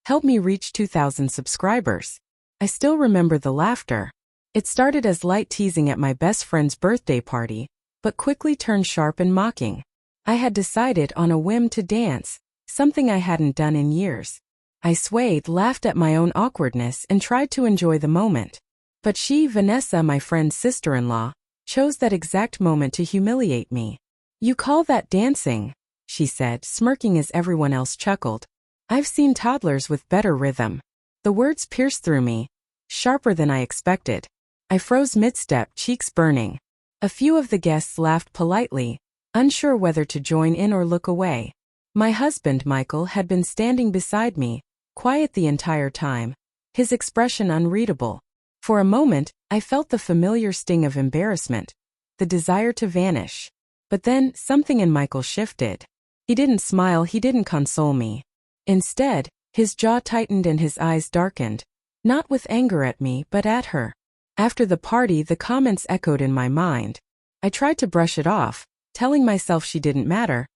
helped me reach 2,000 subscribers. I still remember the laughter. It started as light teasing at my best friend's birthday party, but quickly turned sharp and mocking. I had decided on a whim to dance, something I hadn't done in years. I swayed, laughed at my own awkwardness, and tried to enjoy the moment. But she, Vanessa, my friend's sister-in-law, chose that exact moment to humiliate me. "You call that dancing?" she said, smirking as everyone else chuckled. "I've seen toddlers with better rhythm." The words pierced through me, sharper than I expected. I froze mid-step, cheeks burning. A few of the guests laughed politely, unsure whether to join in or look away. My husband, Michael, had been standing beside me, quiet the entire time, his expression unreadable. For a moment, I felt the familiar sting of embarrassment, the desire to vanish. But then, something in Michael shifted. He didn't smile, he didn't console me. Instead, his jaw tightened and his eyes darkened, not with anger at me, but at her. After the party, the comments echoed in my mind. I tried to brush it off, telling myself she didn't matter,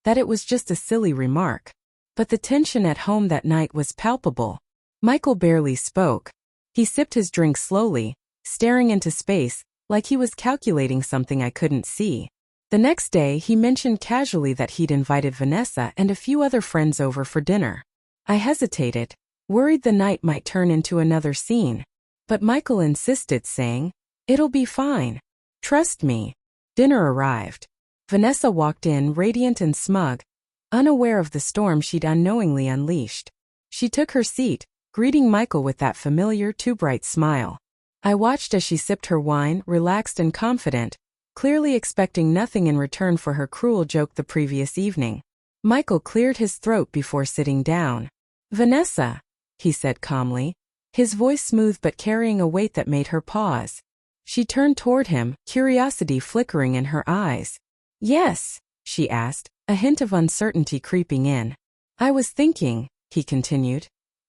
that it was just a silly remark. But the tension at home that night was palpable. Michael barely spoke. He sipped his drink slowly, staring into space, like he was calculating something I couldn't see. The next day, he mentioned casually that he'd invited Vanessa and a few other friends over for dinner. I hesitated, worried the night might turn into another scene. But Michael insisted, saying, "It'll be fine. Trust me." Dinner arrived. Vanessa walked in, radiant and smug, unaware of the storm she'd unknowingly unleashed. She took her seat, greeting Michael with that familiar, too bright smile. I watched as she sipped her wine, relaxed and confident, clearly expecting nothing in return for her cruel joke the previous evening. Michael cleared his throat before sitting down. "Vanessa," he said calmly, his voice smooth but carrying a weight that made her pause. She turned toward him, curiosity flickering in her eyes. "Yes?" she asked, a hint of uncertainty creeping in. "I was thinking," he continued,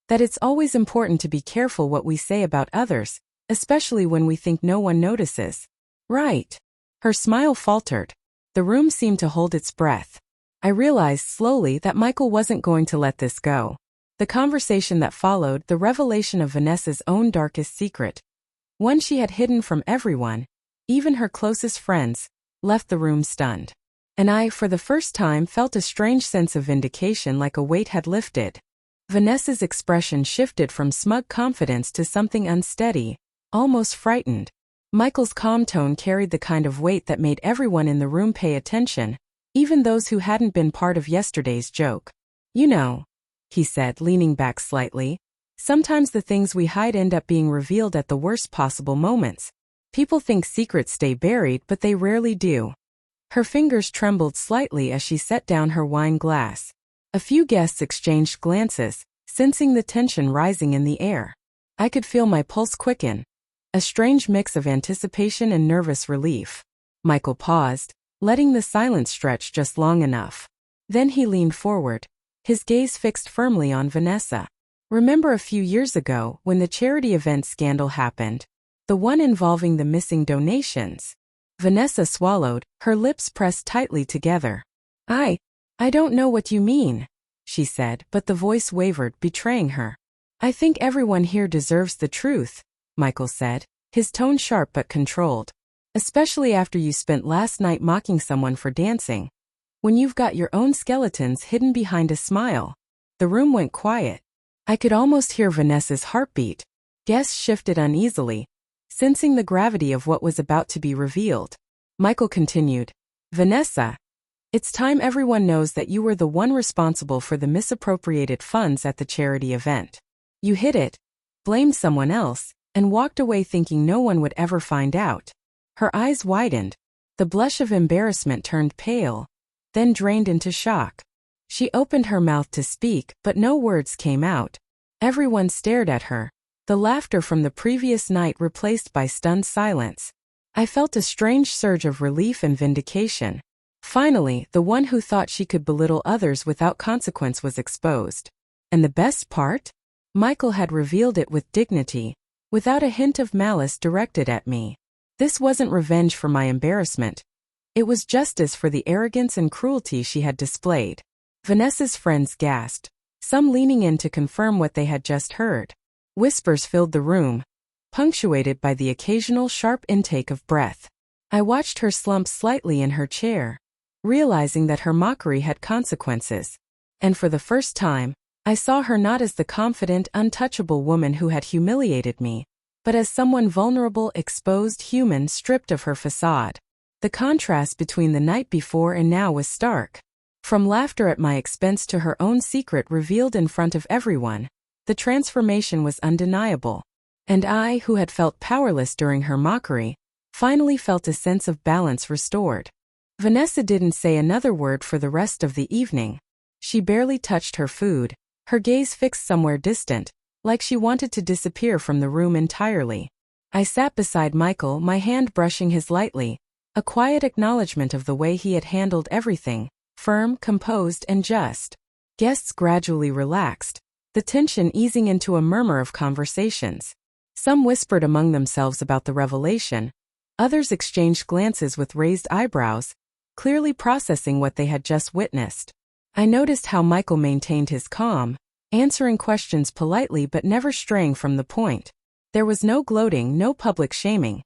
"that it's always important to be careful what we say about others, especially when we think no one notices." "Right." Her smile faltered. The room seemed to hold its breath. I realized slowly that Michael wasn't going to let this go. The conversation that followed, the revelation of Vanessa's own darkest secret, one she had hidden from everyone, even her closest friends, left the room stunned. And I, for the first time, felt a strange sense of vindication, like a weight had lifted. Vanessa's expression shifted from smug confidence to something unsteady, almost frightened. Michael's calm tone carried the kind of weight that made everyone in the room pay attention, even those who hadn't been part of yesterday's joke. "You know," he said, leaning back slightly, "sometimes the things we hide end up being revealed at the worst possible moments. People think secrets stay buried, but they rarely do." Her fingers trembled slightly as she set down her wine glass. A few guests exchanged glances, sensing the tension rising in the air. I could feel my pulse quicken, a strange mix of anticipation and nervous relief. Michael paused, letting the silence stretch just long enough. Then he leaned forward, his gaze fixed firmly on Vanessa. "Remember a few years ago, when the charity event scandal happened? The one involving the missing donations?" Vanessa swallowed, her lips pressed tightly together. I don't know what you mean," she said, but the voice wavered, betraying her. "I think everyone here deserves the truth," Michael said, his tone sharp but controlled. "Especially after you spent last night mocking someone for dancing. When you've got your own skeletons hidden behind a smile." The room went quiet. I could almost hear Vanessa's heartbeat. Guests shifted uneasily, sensing the gravity of what was about to be revealed. Michael continued, "Vanessa, it's time everyone knows that you were the one responsible for the misappropriated funds at the charity event. You hid it, blamed someone else, and walked away thinking no one would ever find out." Her eyes widened. The blush of embarrassment turned pale, then drained into shock. She opened her mouth to speak, but no words came out. Everyone stared at her, the laughter from the previous night replaced by stunned silence. I felt a strange surge of relief and vindication. Finally, the one who thought she could belittle others without consequence was exposed. And the best part? Michael had revealed it with dignity, without a hint of malice directed at me. This wasn't revenge for my embarrassment. It was justice for the arrogance and cruelty she had displayed. Vanessa's friends gasped, some leaning in to confirm what they had just heard. Whispers filled the room, punctuated by the occasional sharp intake of breath. I watched her slump slightly in her chair, realizing that her mockery had consequences. And for the first time, I saw her not as the confident, untouchable woman who had humiliated me, but as someone vulnerable, exposed, human, stripped of her facade. The contrast between the night before and now was stark. From laughter at my expense to her own secret revealed in front of everyone, the transformation was undeniable. And I, who had felt powerless during her mockery, finally felt a sense of balance restored. Vanessa didn't say another word for the rest of the evening. She barely touched her food, her gaze fixed somewhere distant, like she wanted to disappear from the room entirely. I sat beside Michael, my hand brushing his lightly, a quiet acknowledgement of the way he had handled everything, firm, composed, and just. Guests gradually relaxed, the tension easing into a murmur of conversations. Some whispered among themselves about the revelation. Others exchanged glances with raised eyebrows, clearly processing what they had just witnessed. I noticed how Michael maintained his calm, answering questions politely but never straying from the point. There was no gloating, no public shaming.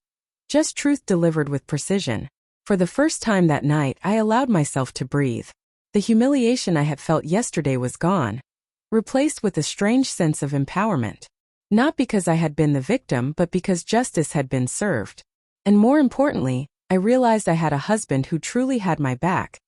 Just truth delivered with precision. For the first time that night, I allowed myself to breathe. The humiliation I had felt yesterday was gone, replaced with a strange sense of empowerment. Not because I had been the victim, but because justice had been served. And more importantly, I realized I had a husband who truly had my back.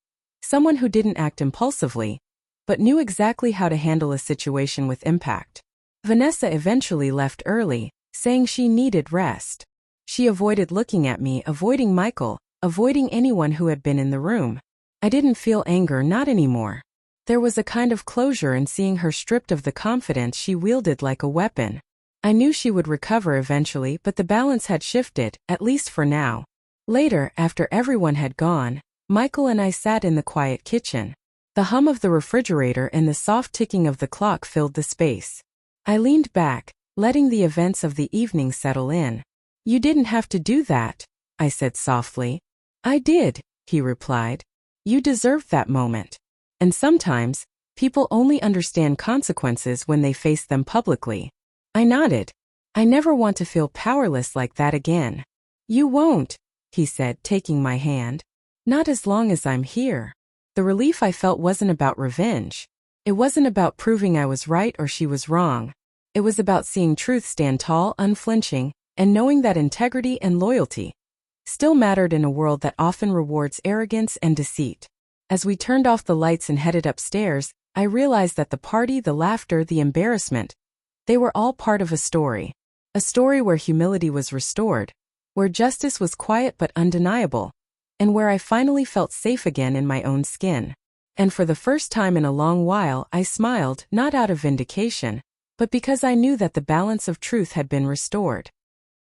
Someone who didn't act impulsively, but knew exactly how to handle a situation with impact. Vanessa eventually left early, saying she needed rest. She avoided looking at me, avoiding Michael, avoiding anyone who had been in the room. I didn't feel anger, not anymore. There was a kind of closure in seeing her stripped of the confidence she wielded like a weapon. I knew she would recover eventually, but the balance had shifted, at least for now. Later, after everyone had gone, Michael and I sat in the quiet kitchen. The hum of the refrigerator and the soft ticking of the clock filled the space. I leaned back, letting the events of the evening settle in. "You didn't have to do that," I said softly. "I did," he replied. "You deserved that moment. And sometimes, people only understand consequences when they face them publicly." I nodded. "I never want to feel powerless like that again." "You won't," he said, taking my hand. "Not as long as I'm here." The relief I felt wasn't about revenge. It wasn't about proving I was right or she was wrong. It was about seeing truth stand tall, unflinching, and knowing that integrity and loyalty still mattered in a world that often rewards arrogance and deceit. As we turned off the lights and headed upstairs, I realized that the party, the laughter, the embarrassment, they were all part of a story. A story where humility was restored, where justice was quiet but undeniable, and where I finally felt safe again in my own skin. And for the first time in a long while, I smiled, not out of vindication, but because I knew that the balance of truth had been restored.